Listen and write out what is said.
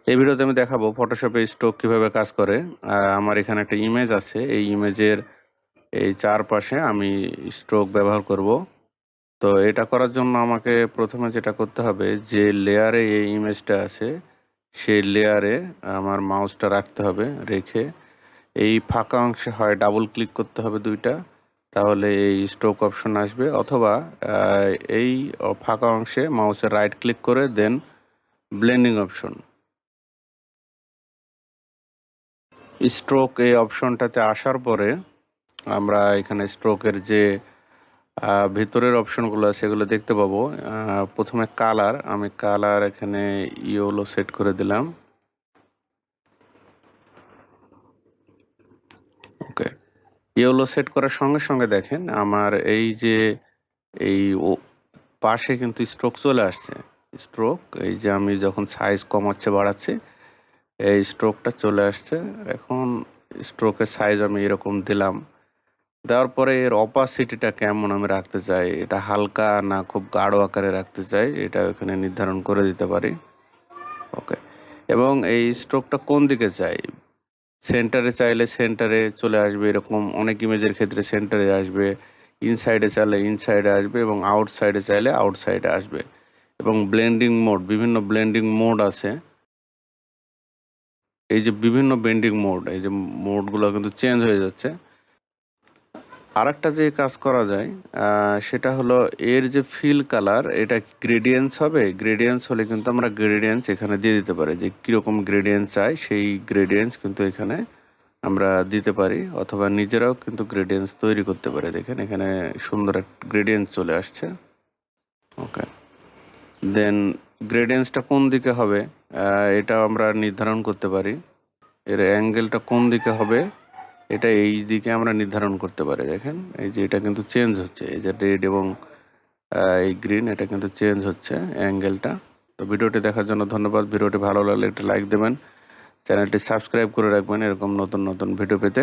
এই ভিডিওতে আমি দেখাবো ফটোশপে স্ট্রোক কিভাবে কাজ করে। আমার এখানে একটা ইমেজ আছে, এই ইমেজের এই চারপাশে আমি স্ট্রোক ব্যবহার করব। তো এটা করার জন্য আমাকে প্রথমে যেটা করতে হবে, যে লেয়ারে এই ইমেজটা আছে সেই লেয়ারে আমার মাউসটা রাখতে হবে। রেখে এই ফাঁকা অংশে হয় ডাবল ক্লিক করতে হবে দুইটা, তাহলে এই স্ট্রোক অপশন আসবে, অথবা এই ফাঁকা অংশে মাউসের রাইট ক্লিক করে দেন ব্লেন্ডিং অপশন। স্ট্রোক এই অপশনটাতে আসার পরে আমরা এখানে স্ট্রোকের যে ভিতরের অপশনগুলো আছে সেগুলো দেখতে পাবো। প্রথমে কালার, আমি কালার এখানে ইয়েলো সেট করে দিলাম। ওকে, ইয়েলো সেট করার সঙ্গে সঙ্গে দেখেন আমার এই যে এই পাশে কিন্তু স্ট্রোক চলে আসছে। স্ট্রোক এই যে আমি যখন সাইজ কমাচ্ছে বাড়াচ্ছি এই স্ট্রোকটা চলে আসছে। এখন স্ট্রোকের সাইজ আমি এরকম দিলাম। দেওয়ার পরে এর অপাসিটিটা কেমন আমি রাখতে চাই, এটা হালকা না খুব গাঢ় আকারে রাখতে চাই, এটা এখানে নির্ধারণ করে দিতে পারি। ওকে, এবং এই স্ট্রোকটা কোন দিকে চাই, সেন্টারে চাইলে সেন্টারে চলে আসবে, এরকম অনেক ইমেজের ক্ষেত্রে সেন্টারে আসবে। ইনসাইডে চাইলে ইনসাইডে আসবে এবং আউটসাইডে চাইলে আউটসাইডে আসবে। এবং ব্লেন্ডিং মোড, বিভিন্ন ব্লেন্ডিং মোড আছে। এই যে বিভিন্ন ব্লেন্ডিং মোড, এই যে মোডগুলো কিন্তু চেঞ্জ হয়ে যাচ্ছে। আরেকটা যে কাজ করা যায় সেটা হলো এর যে ফিল কালার, এটা গ্রেডিয়েন্স হবে। গ্রেডিয়েন্স হলে কিন্তু আমরা গ্রেডিয়েন্স এখানে দিয়ে দিতে পারি, যে কীরকম গ্রেডিয়েন্স চাই সেই গ্রেডিয়েন্স কিন্তু এখানে আমরা দিতে পারি, অথবা নিজেরাও কিন্তু গ্রেডিয়েন্স তৈরি করতে পারি। দেখেন এখানে সুন্দর একটা গ্রেডিয়েন্স চলে আসছে। ওকে, দেন গ্রেডিয়েন্সটা কোন দিকে হবে এটা আমরা নির্ধারণ করতে পারি। এর অ্যাঙ্গেলটা কোন দিকে হবে এটা এই দিকে আমরা নির্ধারণ করতে পারি। দেখেন এই যে এটা কিন্তু চেঞ্জ হচ্ছে, এই যে রেড এবং এই গ্রিন, এটা কিন্তু চেঞ্জ হচ্ছে অ্যাঙ্গেলটা। তো ভিডিওটি দেখার জন্য ধন্যবাদ। ভিডিওটি ভালো লাগলে একটা লাইক দেবেন, চ্যানেলটি সাবস্ক্রাইব করে রাখবেন এরকম নতুন নতুন ভিডিও পেতে।